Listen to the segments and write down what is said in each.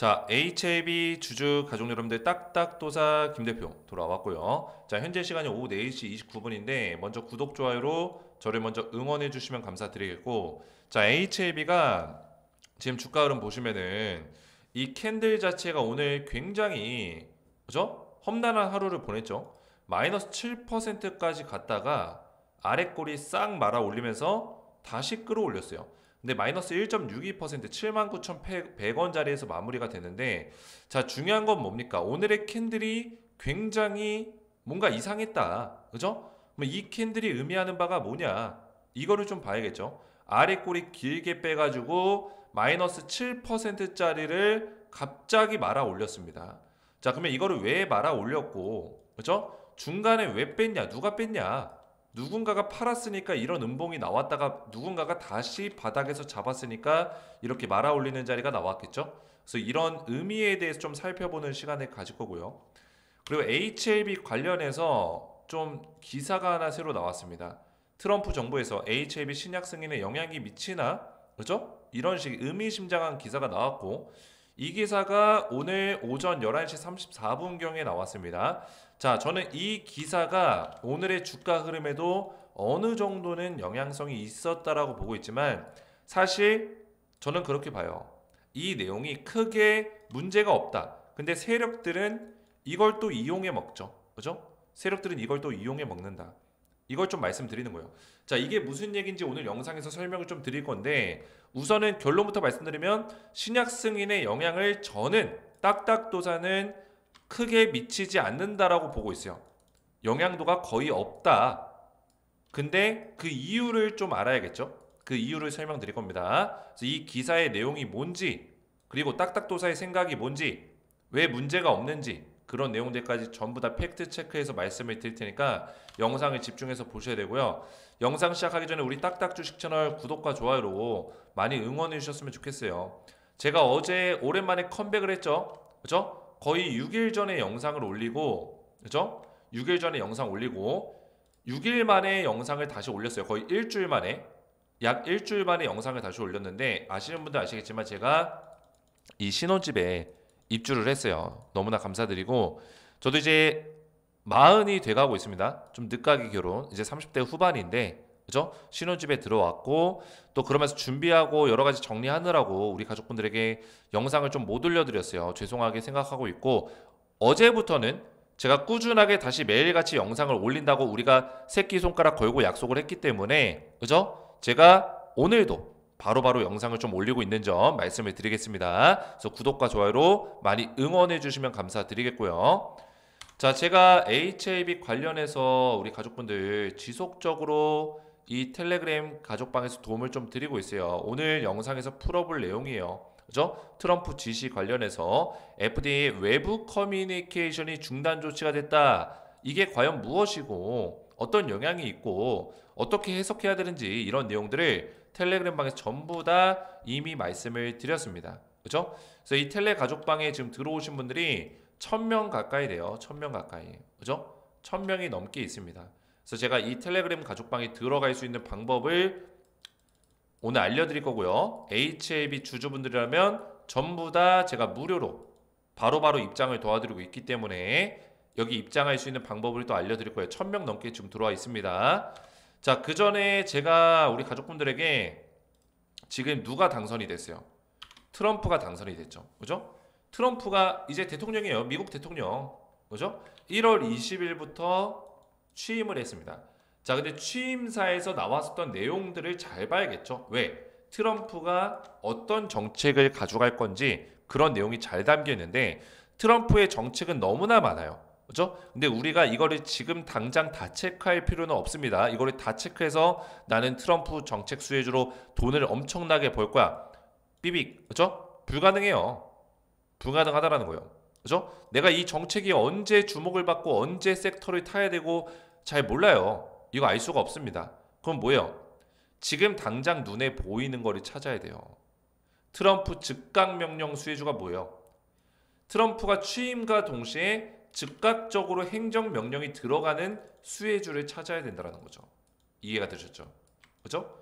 자, HAB 주주 가족 여러분들 딱딱도사 김대표 돌아왔고요. 자, 현재 시간이 오후 4시 29분인데 먼저 구독, 좋아요로 저를 먼저 응원해 주시면 감사드리겠고, 자, HAB가 지금 주가 흐름 보시면은 이 캔들 자체가 오늘 굉장히 그죠? 험난한 하루를 보냈죠. 마이너스 7%까지 갔다가 아래 꼬리 싹 말아 올리면서 다시 끌어올렸어요. 근데 마이너스 1.62% 79,100원짜리에서 마무리가 되는데, 자, 중요한 건 뭡니까? 오늘의 캔들이 굉장히 뭔가 이상했다. 그죠? 그럼 이 캔들이 의미하는 바가 뭐냐? 이거를 좀 봐야겠죠. 아래 꼬리 길게 빼가지고 마이너스 7%짜리를 갑자기 말아 올렸습니다. 자, 그러면 이거를 왜 말아 올렸고, 그죠? 중간에 왜 뺐냐? 누가 뺐냐? 누군가가 팔았으니까 이런 음봉이 나왔다가 누군가가 다시 바닥에서 잡았으니까 이렇게 말아 올리는 자리가 나왔겠죠? 그래서 이런 의미에 대해서 좀 살펴보는 시간을 가질 거고요. 그리고 HLB 관련해서 좀 기사가 하나 새로 나왔습니다. 트럼프 정부에서 HLB 신약 승인에 영향이 미치나? 그죠? 이런 식 의미심장한 기사가 나왔고, 이 기사가 오늘 오전 11시 34분경에 나왔습니다. 자, 저는 이 기사가 오늘의 주가 흐름에도 어느 정도는 영향성이 있었다라고 보고 있지만, 사실 저는 그렇게 봐요. 이 내용이 크게 문제가 없다. 근데 세력들은 이걸 또 이용해 먹죠. 그죠? 세력들은 이걸 또 이용해 먹는다. 이걸 좀 말씀드리는 거예요. 자, 이게 무슨 얘기인지 오늘 영상에서 설명을 좀 드릴 건데, 우선은 결론부터 말씀드리면 신약 승인의 영향을 저는 딱딱도사는 크게 미치지 않는다라고 보고 있어요. 영향도가 거의 없다. 근데 그 이유를 좀 알아야겠죠. 그 이유를 설명드릴 겁니다. 그래서 이 기사의 내용이 뭔지, 그리고 딱딱도사의 생각이 뭔지, 왜 문제가 없는지, 그런 내용들까지 전부 다 팩트 체크해서 말씀을 드릴 테니까 영상을 집중해서 보셔야 되고요. 영상 시작하기 전에 우리 딱딱 주식 채널 구독과 좋아요로 많이 응원해 주셨으면 좋겠어요. 제가 어제 오랜만에 컴백을 했죠. 그죠? 거의 6일 전에 영상을 올리고, 그죠? 6일 전에 영상 올리고 6일 만에 영상을 다시 올렸어요. 거의 일주일 만에. 약 일주일 만에 영상을 다시 올렸는데, 아시는 분들 아시겠지만 제가 이 신혼집에 입주를 했어요. 너무나 감사드리고, 저도 이제 마흔이 돼가고 있습니다. 좀 늦가기 결혼, 이제 30대 후반인데, 그죠? 신혼집에 들어왔고, 또 그러면서 준비하고 여러 가지 정리하느라고 우리 가족분들에게 영상을 좀 못 올려드렸어요. 죄송하게 생각하고 있고, 어제부터는 제가 꾸준하게 다시 매일같이 영상을 올린다고 우리가 새끼손가락 걸고 약속을 했기 때문에, 그죠? 제가 오늘도 바로바로 영상을 좀 올리고 있는 점 말씀을 드리겠습니다. 그래서 구독과 좋아요로 많이 응원해 주시면 감사드리겠고요. 자, 제가 HAB 관련해서 우리 가족분들 지속적으로 이 텔레그램 가족방에서 도움을 좀 드리고 있어요. 오늘 영상에서 풀어볼 내용이에요. 그죠? 트럼프 지시 관련해서 FDA 외부 커뮤니케이션이 중단 조치가 됐다. 이게 과연 무엇이고 어떤 영향이 있고 어떻게 해석해야 되는지, 이런 내용들을 텔레그램 방에서 전부 다 이미 말씀을 드렸습니다. 그죠? 그래서 이 텔레 가족방에 지금 들어오신 분들이 1000명 가까이 돼요. 1000명 가까이. 그죠? 1000명이 넘게 있습니다. 그래서 제가 이 텔레그램 가족방에 들어갈 수 있는 방법을 오늘 알려드릴 거고요. HAB 주주분들이라면 전부 다 제가 무료로 바로바로 입장을 도와드리고 있기 때문에 여기 입장할 수 있는 방법을 또 알려드릴 거예요. 1000명 넘게 지금 들어와 있습니다. 자, 그 전에 제가 우리 가족분들에게 지금 누가 당선이 됐어요? 트럼프가 당선이 됐죠. 그죠? 트럼프가 이제 대통령이에요. 미국 대통령. 그죠? 1월 20일부터 취임을 했습니다. 자, 근데 취임사에서 나왔었던 내용들을 잘 봐야겠죠. 왜? 트럼프가 어떤 정책을 가져갈 건지 그런 내용이 잘 담겨 있는데, 트럼프의 정책은 너무나 많아요. 그죠? 근데 우리가 이거를 지금 당장 다 체크할 필요는 없습니다. 이거를 다 체크해서 나는 트럼프 정책 수혜주로 돈을 엄청나게 벌 거야. 삐빅. 그죠? 불가능해요. 불가능하다라는 거예요. 그죠? 내가 이 정책이 언제 주목을 받고 언제 섹터를 타야 되고 잘 몰라요. 이거 알 수가 없습니다. 그럼 뭐예요? 지금 당장 눈에 보이는 거를 찾아야 돼요. 트럼프 즉각 명령 수혜주가 뭐예요? 트럼프가 취임과 동시에 즉각적으로 행정명령이 들어가는 수혜주를 찾아야 된다는 거죠. 이해가 되셨죠? 그죠?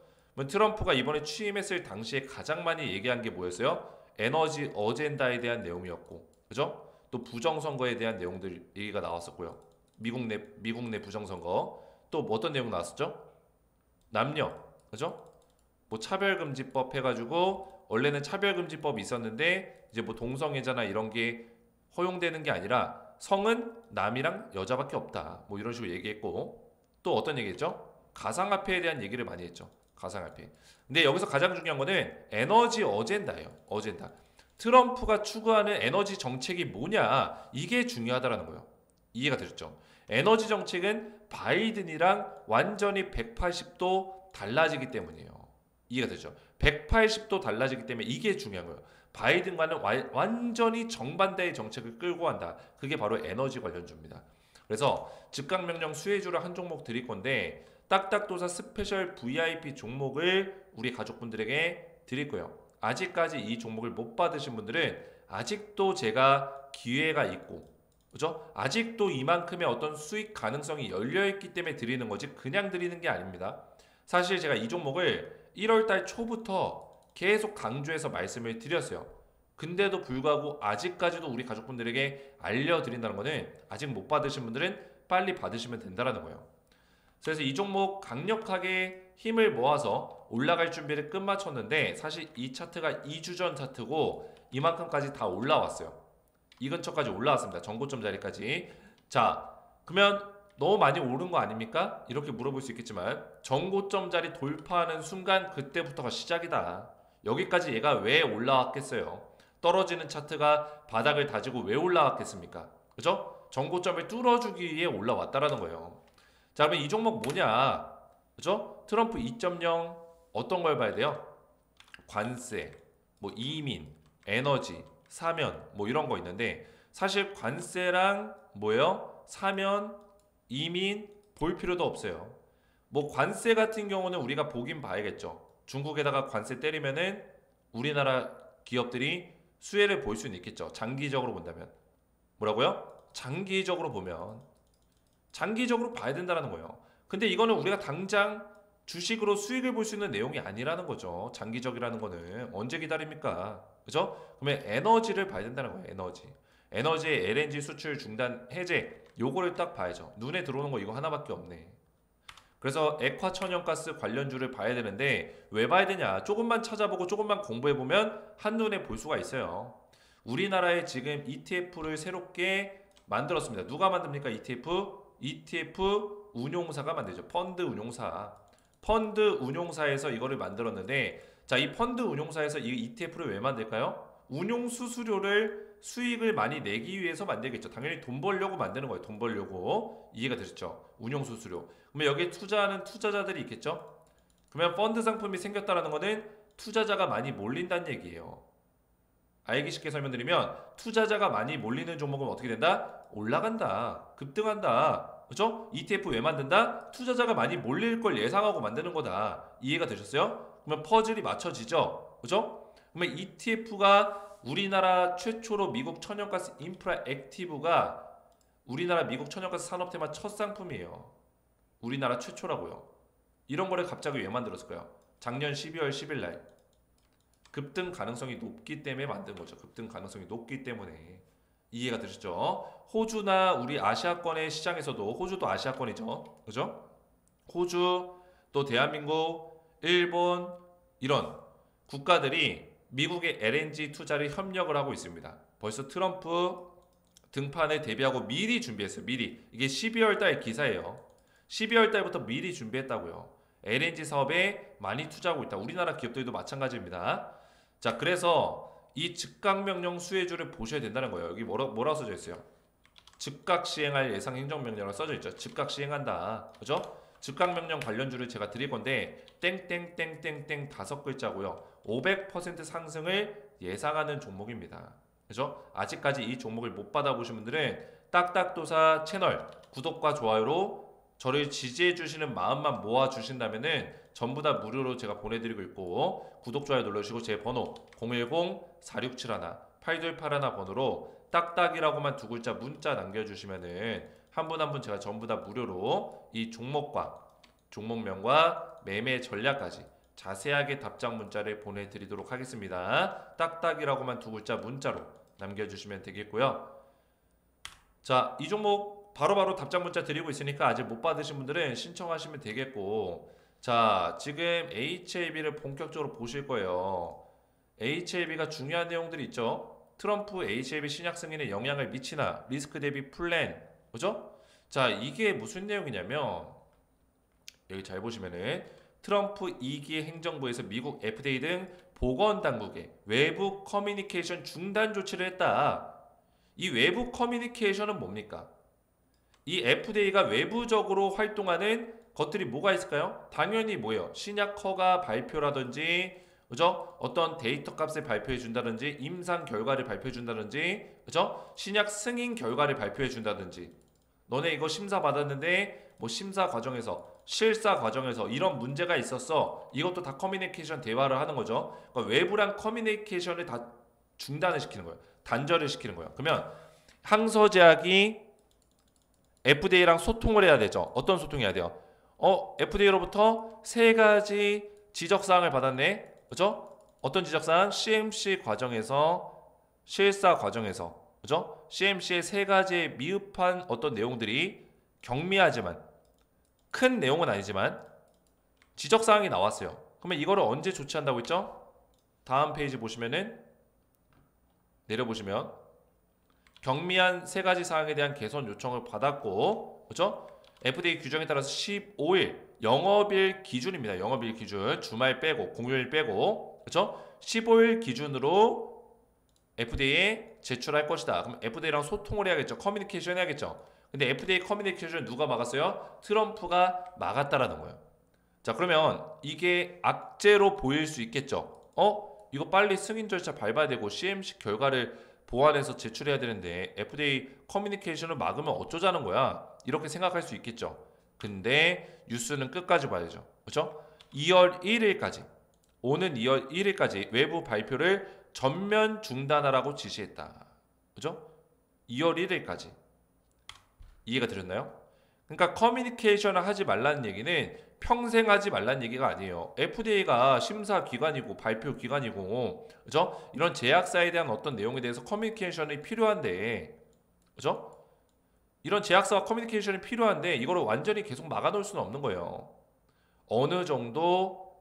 트럼프가 이번에 취임했을 당시에 가장 많이 얘기한 게 뭐였어요? 에너지 어젠다에 대한 내용이었고, 그죠? 또 부정선거에 대한 내용들 얘기가 나왔었고요. 미국 내 부정선거. 또 어떤 내용 나왔었죠? 남녀, 그죠? 뭐 차별금지법 해가지고 원래는 차별금지법이 있었는데 이제 뭐 동성애자나 이런 게 허용되는 게 아니라 성은 남이랑 여자밖에 없다. 뭐 이런 식으로 얘기했고 또 어떤 얘기했죠? 가상화폐에 대한 얘기를 많이 했죠. 가상화폐. 근데 여기서 가장 중요한 거는 에너지 어젠다예요. 어젠다. 트럼프가 추구하는 에너지 정책이 뭐냐 이게 중요하다라는 거예요. 이해가 되셨죠? 에너지 정책은 바이든이랑 완전히 180도 달라지기 때문이에요. 이해가 되죠? 180도 달라지기 때문에 이게 중요한 거예요. 바이든과는 완전히 정반대의 정책을 끌고 간다. 그게 바로 에너지 관련주입니다. 그래서 즉각명령 수혜주를 한 종목 드릴 건데 딱딱도사 스페셜 VIP 종목을 우리 가족분들에게 드릴 거예요. 아직까지 이 종목을 못 받으신 분들은 아직도 제가 기회가 있고 그죠? 아직도 이만큼의 어떤 수익 가능성이 열려있기 때문에 드리는 거지 그냥 드리는 게 아닙니다. 사실 제가 이 종목을 1월달 초부터 계속 강조해서 말씀을 드렸어요. 근데도 불구하고 아직까지도 우리 가족분들에게 알려드린다는 거는 아직 못 받으신 분들은 빨리 받으시면 된다는 거예요. 그래서 이 종목 강력하게 힘을 모아서 올라갈 준비를 끝마쳤는데 사실 이 차트가 2주 전 차트고 이만큼까지 다 올라왔어요. 이 근처까지 올라왔습니다. 전고점 자리까지. 자, 그러면 너무 많이 오른 거 아닙니까? 이렇게 물어볼 수 있겠지만 전고점 자리 돌파하는 순간 그때부터가 시작이다. 여기까지 얘가 왜 올라왔겠어요? 떨어지는 차트가 바닥을 다지고 왜 올라왔겠습니까? 그죠? 전고점을 뚫어주기 위해 올라왔다라는 거예요. 자, 그러면 이 종목 뭐냐? 그죠? 트럼프 2.0 어떤 걸 봐야 돼요? 관세, 뭐 이민, 에너지, 사면 뭐 이런 거 있는데 사실 관세랑 뭐예요? 사면, 이민 볼 필요도 없어요. 뭐 관세 같은 경우는 우리가 보긴 봐야겠죠. 중국에다가 관세 때리면은 우리나라 기업들이 수혜를 볼 수는 있겠죠. 장기적으로 본다면. 뭐라고요? 장기적으로 보면. 장기적으로 봐야 된다는 거예요. 근데 이거는 우리가 당장 주식으로 수익을 볼 수 있는 내용이 아니라는 거죠. 장기적이라는 거는 언제 기다립니까? 그죠? 그러면 에너지를 봐야 된다는 거예요. 에너지. 에너지의 LNG 수출 중단 해제 요거를 딱 봐야죠. 눈에 들어오는 거 이거 하나밖에 없네. 그래서 액화 천연가스 관련주를 봐야 되는데 왜 봐야 되냐? 조금만 찾아보고 조금만 공부해 보면 한눈에 볼 수가 있어요. 우리나라에 지금 ETF를 새롭게 만들었습니다. 누가 만듭니까? ETF 운용사가 만들죠. 펀드 운용사. 펀드 운용사에서 이거를 만들었는데 자, 이 펀드 운용사에서 이 ETF를 왜 만들까요? 운용 수수료를 수익을 많이 내기 위해서 만들겠죠. 당연히 돈 벌려고 만드는 거예요. 돈 벌려고. 이해가 되셨죠? 운용 수수료. 그러면 여기에 투자하는 투자자들이 있겠죠? 그러면 펀드 상품이 생겼다라는 거는 투자자가 많이 몰린다는 얘기예요. 알기 쉽게 설명드리면 투자자가 많이 몰리는 종목은 어떻게 된다? 올라간다. 급등한다. 그렇죠? ETF 왜 만든다? 투자자가 많이 몰릴 걸 예상하고 만드는 거다. 이해가 되셨어요? 그러면 퍼즐이 맞춰지죠? 그렇죠? 그러면 ETF가 우리나라 최초로 미국 천연가스 인프라 액티브가 우리나라 미국 천연가스 산업 테마 첫 상품이에요. 우리나라 최초라고요. 이런 거를 갑자기 왜 만들었을까요? 작년 12월 10일 날 급등 가능성이 높기 때문에 만든 거죠. 급등 가능성이 높기 때문에. 이해가 되셨죠? 호주나 우리 아시아권의 시장에서도 호주도 아시아권이죠. 그죠? 호주 또 대한민국, 일본 이런 국가들이 미국의 LNG 투자를 협력을 하고 있습니다. 벌써 트럼프 등판에 대비하고 미리 준비했어요. 미리. 이게 12월 달 기사예요. 12월 달부터 미리 준비했다고요. LNG 사업에 많이 투자하고 있다. 우리나라 기업들도 마찬가지입니다. 자, 그래서 이 즉각명령 수혜주를 보셔야 된다는 거예요. 여기 뭐라고 써져 있어요? 즉각 시행할 예상 행정명령이라고 써져 있죠. 즉각 시행한다. 그죠? 즉각명령 관련주를 제가 드릴 건데 땡땡땡땡땡 5글자고요. 500% 상승을 예상하는 종목입니다. 그죠? 아직까지 이 종목을 못 받아보신 분들은 딱딱도사 채널 구독과 좋아요로 저를 지지해 주시는 마음만 모아 주신다면은 전부 다 무료로 제가 보내드리고 있고 구독, 좋아요 눌러주시고 제 번호 010-4671-8281 번호로 딱딱이라고만 2글자 문자 남겨주시면은 한 분 한 분 제가 전부 다 무료로 이 종목과 종목명과 매매 전략까지 자세하게 답장 문자를 보내드리도록 하겠습니다. 딱딱이라고만 두 글자 문자로 남겨주시면 되겠고요. 자, 이 종목 바로바로 답장 문자 드리고 있으니까 아직 못 받으신 분들은 신청하시면 되겠고, 자, 지금 HLB를 본격적으로 보실 거예요. HLB가 중요한 내용들이 있죠. 트럼프 HLB 신약 승인에 영향을 미치나, 리스크 대비 플랜, 그죠? 자, 이게 무슨 내용이냐면 여기 잘 보시면은 트럼프 2기 행정부에서 미국 FDA 등 보건당국에 외부 커뮤니케이션 중단 조치를 했다. 이 외부 커뮤니케이션은 뭡니까? 이 FDA가 외부적으로 활동하는 것들이 뭐가 있을까요? 당연히 뭐예요? 신약 허가 발표라든지, 그죠? 어떤 데이터 값을 발표해 준다든지, 임상 결과를 발표해 준다든지, 그죠? 신약 승인 결과를 발표해 준다든지, 너네 이거 심사 받았는데 뭐 심사 과정에서, 실사 과정에서 이런 문제가 있었어. 이것도 다 커뮤니케이션 대화를 하는 거죠. 그러니까 외부랑 커뮤니케이션을 다 중단을 시키는 거예요. 단절을 시키는 거예요. 그러면 항서제약이 FDA랑 소통을 해야 되죠. 어떤 소통해야 돼요? FDA로부터 세 가지 지적사항을 받았네. 그죠? 어떤 지적사항? CMC 과정에서, 실사 과정에서, 그죠? CMC의 세 가지 미흡한 어떤 내용들이 경미하지만, 큰 내용은 아니지만 지적사항이 나왔어요. 그러면 이거를 언제 조치한다고 했죠? 다음 페이지 보시면은, 내려보시면 경미한 세 가지 사항에 대한 개선 요청을 받았고, 그죠? FDA 규정에 따라서 15일 영업일 기준입니다. 영업일 기준, 주말 빼고 공휴일 빼고, 그죠? 15일 기준으로 FDA에 제출할 것이다. 그럼 FDA랑 소통을 해야겠죠. 커뮤니케이션 해야겠죠. 근데 FDA 커뮤니케이션 누가 막았어요? 트럼프가 막았다라는 거예요. 자, 그러면 이게 악재로 보일 수 있겠죠. 이거 빨리 승인 절차 밟아야 되고 CMC 결과를 보완해서 제출해야 되는데 FDA 커뮤니케이션을 막으면 어쩌자는 거야. 이렇게 생각할 수 있겠죠. 근데 뉴스는 끝까지 봐야죠. 그렇죠? 2월 1일까지, 오는 2월 1일까지 외부 발표를 전면 중단하라고 지시했다. 그죠? 2월 1일까지. 이해가 되셨나요? 그러니까 커뮤니케이션을 하지 말라는 얘기는 평생 하지 말라는 얘기가 아니에요. FDA가 심사 기관이고 발표 기관이고, 그죠? 이런 제약사에 대한 어떤 내용에 대해서 커뮤니케이션이 필요한데, 그죠? 이런 제약사와 커뮤니케이션이 필요한데 이거를 완전히 계속 막아놓을 수는 없는 거예요. 어느 정도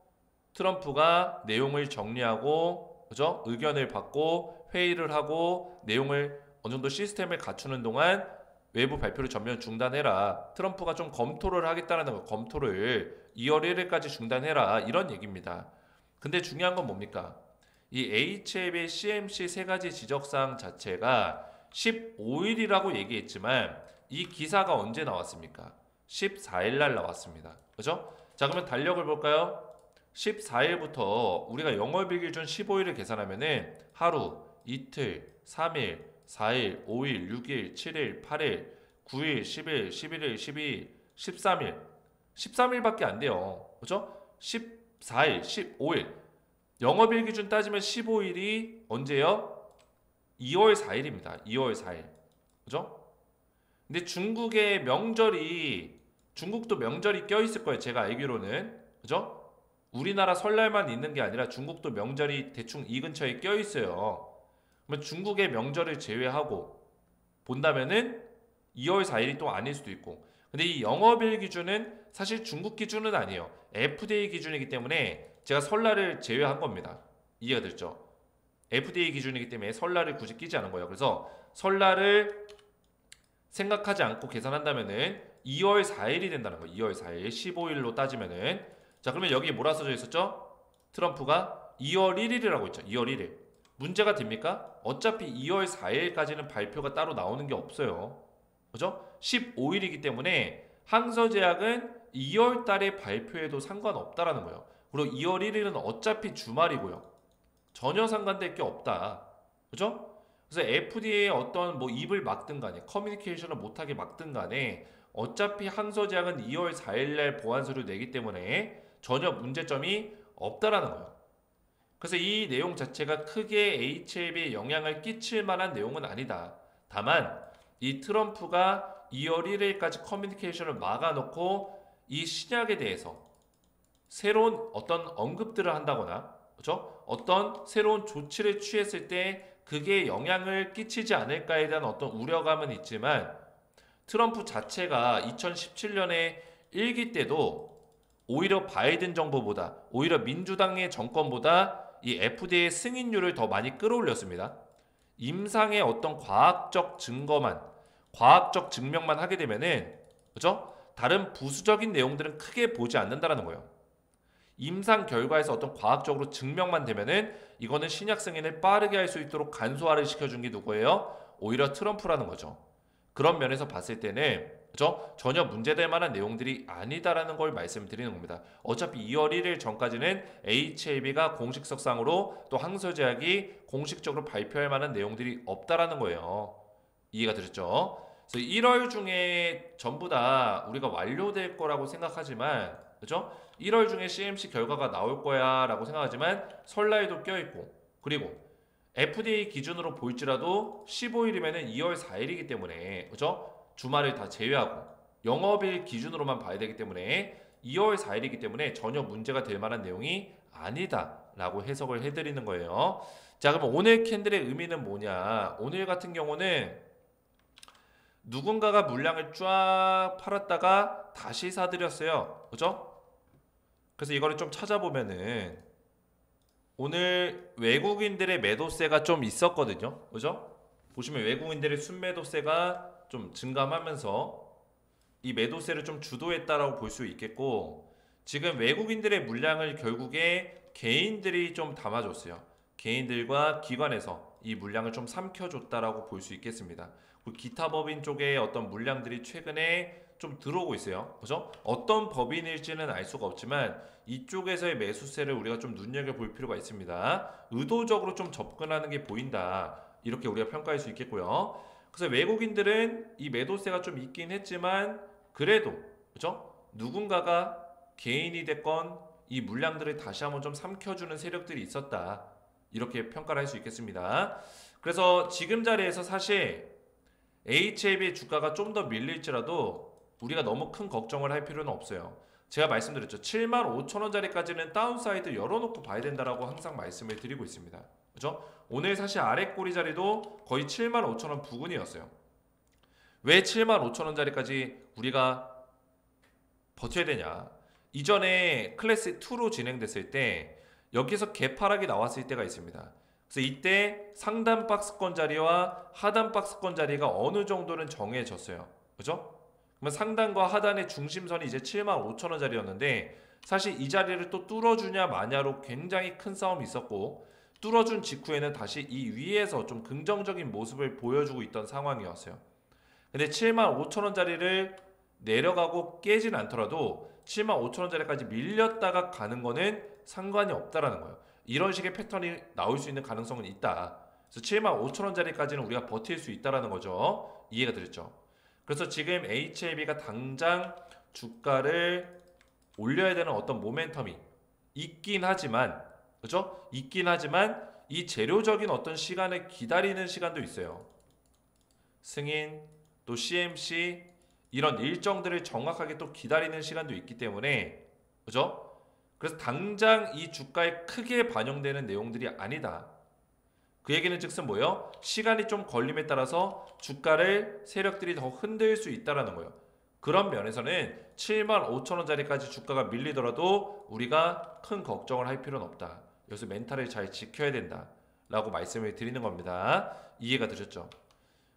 트럼프가 내용을 정리하고, 그죠? 의견을 받고 회의를 하고 내용을 어느 정도 시스템을 갖추는 동안 외부 발표를 전면 중단해라. 트럼프가 좀 검토를 하겠다는 거, 검토를 2월 1일까지 중단해라. 이런 얘기입니다. 근데 중요한 건 뭡니까? 이 HLB, CMC 세 가지 지적사항 자체가 15일이라고 얘기했지만 이 기사가 언제 나왔습니까? 14일 날 나왔습니다. 그죠? 자, 그러면 달력을 볼까요? 14일부터 우리가 영업일 기준 15일을 계산하면은 하루, 이틀, 3일, 4일, 5일, 6일, 7일, 8일, 9일, 10일, 11일, 12일, 13일. 13일밖에 안 돼요. 그죠? 14일, 15일. 영업일 기준 따지면 15일이 언제요? 2월 4일입니다. 2월 4일. 그죠? 근데 중국도 명절이 껴있을 거예요. 제가 알기로는. 그죠? 우리나라 설날만 있는 게 아니라 중국도 명절이 대충 이 근처에 껴있어요. 그러면 중국의 명절을 제외하고 본다면은 2월 4일이 또 아닐 수도 있고. 근데 이 영업일 기준은 사실 중국 기준은 아니에요. FDA 기준이기 때문에 제가 설날을 제외한 겁니다. 이해가 됐죠? FDA 기준이기 때문에 설날을 굳이 끼지 않은 거예요. 그래서 설날을 생각하지 않고 계산한다면은 2월 4일이 된다는 거예요. 2월 4일 15일로 따지면은. 자, 그러면 여기 뭐라 써져 있었죠? 트럼프가 2월 1일이라고 했죠. 2월 1일. 문제가 됩니까? 어차피 2월 4일까지는 발표가 따로 나오는 게 없어요. 그죠? 15일이기 때문에 항서제약은 2월 달에 발표해도 상관없다라는 거예요. 그리고 2월 1일은 어차피 주말이고요. 전혀 상관될 게 없다. 그죠? 그래서 FDA의 어떤 뭐 입을 막든 간에 커뮤니케이션을 못하게 막든 간에 어차피 항서제약은 2월 4일날 보완서를 내기 때문에 전혀 문제점이 없다라는 거예요. 그래서 이 내용 자체가 크게 HLB에 영향을 끼칠 만한 내용은 아니다. 다만 이 트럼프가 2월 1일까지 커뮤니케이션을 막아놓고 이 신약에 대해서 새로운 어떤 언급들을 한다거나, 그죠? 어떤 새로운 조치를 취했을 때 그게 영향을 끼치지 않을까에 대한 어떤 우려감은 있지만 트럼프 자체가 2017년에 1기 때도 오히려 바이든 정부보다, 오히려 민주당의 정권보다 이 FDA 승인율을 더 많이 끌어올렸습니다. 임상의 어떤 과학적 증거만, 과학적 증명만 하게 되면은, 그죠? 다른 부수적인 내용들은 크게 보지 않는다라는 거예요. 임상 결과에서 어떤 과학적으로 증명만 되면은 이거는 신약 승인을 빠르게 할 수 있도록 간소화를 시켜준 게 누구예요? 오히려 트럼프라는 거죠. 그런 면에서 봤을 때는, 그죠? 전혀 문제될 만한 내용들이 아니다라는 걸 말씀드리는 겁니다. 어차피 2월 1일 전까지는 HAB가 공식석상으로 또 항소제약이 공식적으로 발표할 만한 내용들이 없다라는 거예요. 이해가 되셨죠? 그래서 1월 중에 전부 다 우리가 완료될 거라고 생각하지만, 그죠? 1월 중에 CMC 결과가 나올 거야 라고 생각하지만 설날도 껴있고, 그리고 FDA 기준으로 볼지라도 15일이면 2월 4일이기 때문에, 그죠? 주말을 다 제외하고 영업일 기준으로만 봐야 되기 때문에 2월 4일이기 때문에 전혀 문제가 될 만한 내용이 아니다 라고 해석을 해드리는 거예요. 자, 그럼 오늘 캔들의 의미는 뭐냐? 오늘 같은 경우는 누군가가 물량을 쫙 팔았다가 다시 사들였어요. 그죠? 그래서 이거를 좀 찾아보면은 오늘 외국인들의 매도세가 좀 있었거든요. 그죠? 보시면 외국인들의 순매도세가 좀 증감하면서 이 매도세를 좀 주도했다라고 볼 수 있겠고, 지금 외국인들의 물량을 결국에 개인들이 좀 담아줬어요. 개인들과 기관에서 이 물량을 좀 삼켜줬다라고 볼 수 있겠습니다. 그리고 기타 법인 쪽에 어떤 물량들이 최근에 좀 들어오고 있어요. 그죠? 어떤 법인일지는 알 수가 없지만 이쪽에서의 매수세를 우리가 좀 눈여겨볼 필요가 있습니다. 의도적으로 좀 접근하는 게 보인다. 이렇게 우리가 평가할 수 있겠고요. 그래서 외국인들은 이 매도세가 좀 있긴 했지만 그래도, 그죠? 누군가가 개인이 됐건 이 물량들을 다시 한번 좀 삼켜주는 세력들이 있었다. 이렇게 평가를 할 수 있겠습니다. 그래서 지금 자리에서 사실 HAB의 주가가 좀 더 밀릴지라도 우리가 너무 큰 걱정을 할 필요는 없어요. 제가 말씀드렸죠. 75,000원짜리까지는 다운사이드 열어놓고 봐야 된다라고 항상 말씀을 드리고 있습니다. 그죠? 오늘 사실 아래 꼬리 자리도 거의 75,000원 부근이었어요. 왜 75,000원짜리까지 우리가 버텨야 되냐? 이전에 클래스 2로 진행됐을 때 여기서 개파락이 나왔을 때가 있습니다. 그래서 이때 상단 박스권 자리와 하단 박스권 자리가 어느 정도는 정해졌어요. 그죠? 그러면 상단과 하단의 중심선이 이제 75,000원짜리였는데 사실 이 자리를 또 뚫어주냐 마냐로 굉장히 큰 싸움이 있었고, 뚫어준 직후에는 다시 이 위에서 좀 긍정적인 모습을 보여주고 있던 상황이었어요. 근데 75,000원짜리를 내려가고 깨진 않더라도 75,000원짜리까지 밀렸다가 가는 거는 상관이 없다라는 거예요. 이런 식의 패턴이 나올 수 있는 가능성은 있다. 그래서 75,000원짜리까지는 우리가 버틸 수 있다라는 거죠. 이해가 되셨죠? 그래서 지금 HAB가 당장 주가를 올려야 되는 어떤 모멘텀이 있긴 하지만, 그죠? 있긴 하지만 이 재료적인 어떤 시간을 기다리는 시간도 있어요. 승인, 또 CMC 이런 일정들을 정확하게 또 기다리는 시간도 있기 때문에, 그죠? 그래서 당장 이 주가에 크게 반영되는 내용들이 아니다. 그 얘기는 즉슨 뭐예요? 시간이 좀 걸림에 따라서 주가를 세력들이 더 흔들 수 있다는 거예요. 그런 면에서는 75,000원짜리까지 주가가 밀리더라도 우리가 큰 걱정을 할 필요는 없다. 여기서 멘탈을 잘 지켜야 된다 라고 말씀을 드리는 겁니다. 이해가 되셨죠?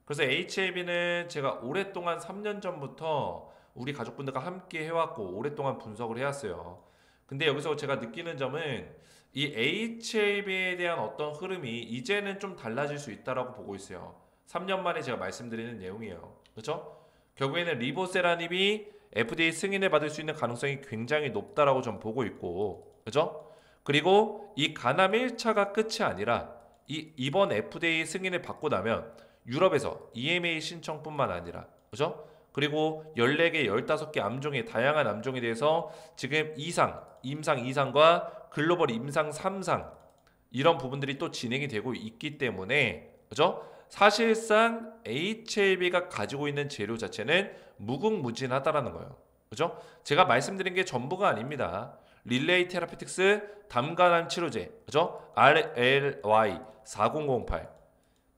그래서 HAB는 제가 오랫동안 3년 전부터 우리 가족분들과 함께 해왔고 오랫동안 분석을 해왔어요. 근데 여기서 제가 느끼는 점은 이 HAB에 대한 어떤 흐름이 이제는 좀 달라질 수 있다라고 보고 있어요. 3년 만에 제가 말씀드리는 내용이에요. 그렇죠? 결국에는 리보세라닙이 FDA 승인을 받을 수 있는 가능성이 굉장히 높다라고 좀 보고 있고, 그렇죠? 그리고 이 가남 1차가 끝이 아니라 이번 FDA 승인을 받고 나면 유럽에서 EMA 신청뿐만 아니라, 그렇죠? 그리고 14개, 15개 암종의 다양한 암종에 대해서 지금 임상 2상과 글로벌 임상 3상 이런 부분들이 또 진행이 되고 있기 때문에, 그죠? 사실상 HAB가 가지고 있는 재료 자체는 무궁무진하다라는 거예요. 그죠? 제가 말씀드린 게 전부가 아닙니다. 릴레이 테라피틱스 담가난 치료제, 그죠? RLY 4008.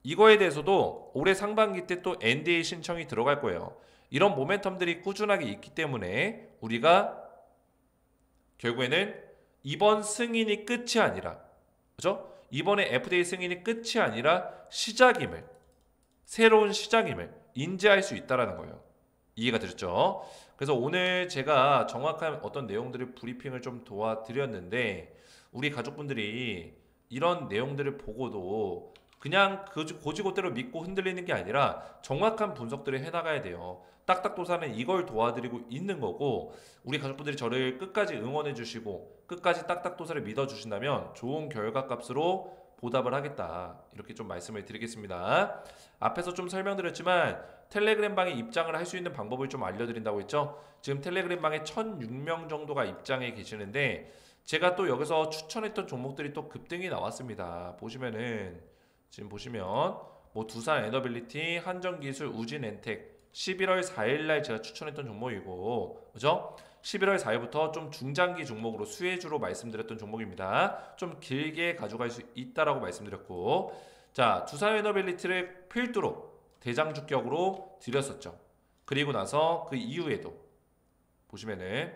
이거에 대해서도 올해 상반기 때 또 NDA 신청이 들어갈 거예요. 이런 모멘텀들이 꾸준하게 있기 때문에 우리가 결국에는 이번 승인이 끝이 아니라, 그죠? 이번에 FDA 승인이 끝이 아니라 시작임을, 새로운 시작임을 인지할 수 있다라는 거예요. 이해가 되셨죠? 그래서 오늘 제가 정확한 어떤 내용들을 브리핑을 좀 도와드렸는데 우리 가족분들이 이런 내용들을 보고도 그냥 고지고대로 믿고 흔들리는 게 아니라 정확한 분석들을 해나가야 돼요. 딱딱도사는 이걸 도와드리고 있는 거고 우리 가족분들이 저를 끝까지 응원해 주시고 끝까지 딱딱도사를 믿어 주신다면 좋은 결과값으로 보답을 하겠다. 이렇게 좀 말씀을 드리겠습니다. 앞에서 좀 설명드렸지만 텔레그램 방에 입장을 할 수 있는 방법을 좀 알려드린다고 했죠. 지금 텔레그램 방에 1006명 정도가 입장해 계시는데 제가 또 여기서 추천했던 종목들이 또 급등이 나왔습니다. 보시면은 지금 보시면 뭐 두산 에너빌리티, 한정기술, 우진엔텍 11월 4일날 제가 추천했던 종목이고, 그죠? 11월 4일부터 좀 중장기 종목으로 수혜주로 말씀드렸던 종목입니다. 좀 길게 가져갈 수 있다라고 말씀드렸고, 자 두산 에너빌리티를 필두로 대장주격으로 드렸었죠. 그리고 나서 그 이후에도 보시면은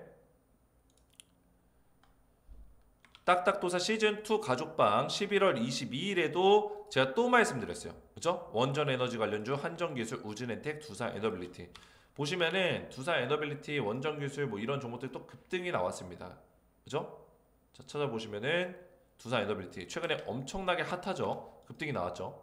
딱딱도사 시즌2 가족방 11월 22일에도 제가 또 말씀드렸어요. 그죠? 원전에너지 관련주, 한정기술, 우진엔텍, 두산 에너빌리티. 보시면은 두산 에너빌리티, 원전기술 뭐 이런 종목들 또 급등이 나왔습니다. 그죠? 자, 찾아보시면은 두산 에너빌리티 최근에 엄청나게 핫하죠. 급등이 나왔죠.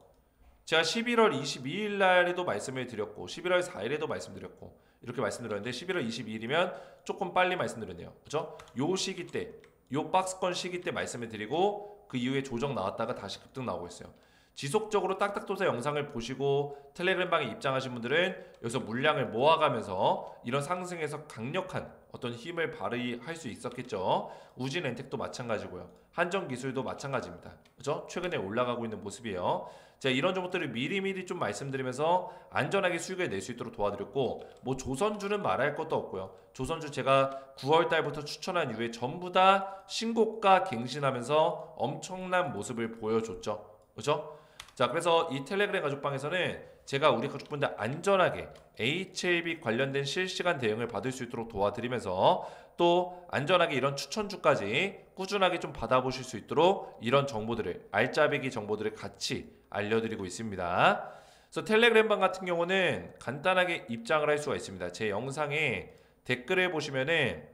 제가 11월 22일 날에도 말씀을 드렸고 11월 4일에도 말씀드렸고 이렇게 말씀드렸는데 11월 22일이면 조금 빨리 말씀드렸네요. 그죠? 요 시기 때 요 박스권 시기 때 말씀을 드리고 그 이후에 조정 나왔다가 다시 급등 나오고 있어요. 지속적으로 딱딱도사 영상을 보시고 텔레그램 방에 입장하신 분들은 여기서 물량을 모아가면서 이런 상승에서 강력한 어떤 힘을 발휘할 수 있었겠죠. 우진엔텍도 마찬가지고요. 한정기술도 마찬가지입니다. 그죠? 최근에 올라가고 있는 모습이에요. 자, 이런 종목들을 미리미리 좀 말씀드리면서 안전하게 수익을 낼 수 있도록 도와드렸고 뭐 조선주는 말할 것도 없고요. 조선주 제가 9월 달부터 추천한 이후에 전부 다 신고가 갱신하면서 엄청난 모습을 보여줬죠. 그죠? 자, 그래서 이 텔레그램 가족방에서는 제가 우리 가족분들 안전하게 HLB 관련된 실시간 대응을 받을 수 있도록 도와드리면서 또 안전하게 이런 추천주까지 꾸준하게 좀 받아보실 수 있도록 이런 정보들을 알짜배기 정보들을 같이 알려드리고 있습니다. 그래서 텔레그램 방 같은 경우는 간단하게 입장을 할 수가 있습니다. 제 영상에 댓글을 보시면은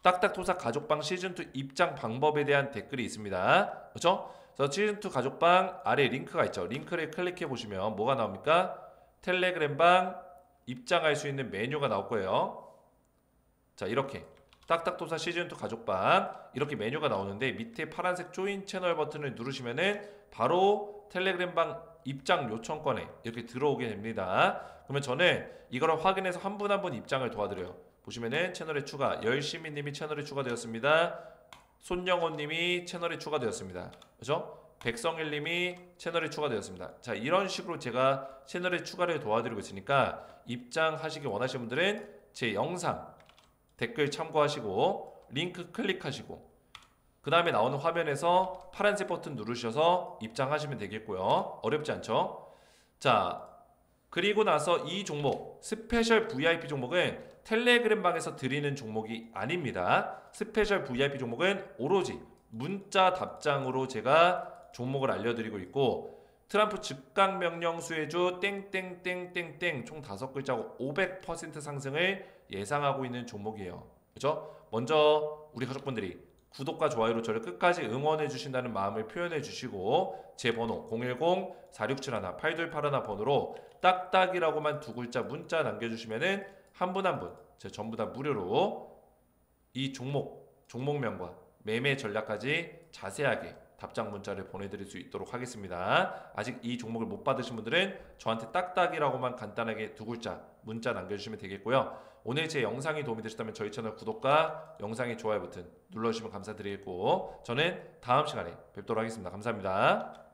딱딱도사 가족방 시즌2 입장 방법에 대한 댓글이 있습니다. 그렇죠? 그래서 시즌2 가족방 아래 링크가 있죠. 링크를 클릭해 보시면 뭐가 나옵니까? 텔레그램 방 입장할 수 있는 메뉴가 나올 거예요. 자, 이렇게 딱딱도사 시즌2 가족방 이렇게 메뉴가 나오는데 밑에 파란색 조인 채널 버튼을 누르시면은 바로 텔레그램 방 입장 요청권에 이렇게 들어오게 됩니다. 그러면 저는 이거를 확인해서 한 분 한 분 입장을 도와드려요. 보시면은 채널에 추가, 열시민님이 채널에 추가되었습니다. 손영호님이 채널에 추가되었습니다. 그죠? 백성일님이 채널에 추가되었습니다. 자, 이런 식으로 제가 채널에 추가를 도와드리고 있으니까 입장하시기 원하시는 분들은 제 영상 댓글 참고하시고 링크 클릭하시고 그 다음에 나오는 화면에서 파란색 버튼 누르셔서 입장하시면 되겠고요. 어렵지 않죠? 자, 그리고 나서 이 종목 스페셜 VIP 종목은 텔레그램 방에서 드리는 종목이 아닙니다. 스페셜 VIP 종목은 오로지 문자 답장으로 제가 종목을 알려드리고 있고 트럼프 즉각 명령 수혜주 땡땡땡땡땡 총 5글자고 500% 상승을 예상하고 있는 종목이에요. 그죠? 먼저 우리 가족분들이 구독과 좋아요로 저를 끝까지 응원해 주신다는 마음을 표현해 주시고 제 번호 010-4671-8281 번호로 딱딱이라고만 2글자 문자 남겨주시면은 한 분 한 분 제가 전부 다 무료로 이 종목명과 매매 전략까지 자세하게 답장 문자를 보내드릴 수 있도록 하겠습니다. 아직 이 종목을 못 받으신 분들은 저한테 딱딱이라고만 간단하게 2글자 문자 남겨주시면 되겠고요. 오늘 제 영상이 도움이 되셨다면 저희 채널 구독과 영상의 좋아요 버튼 눌러주시면 감사드리겠고 저는 다음 시간에 뵙도록 하겠습니다. 감사합니다.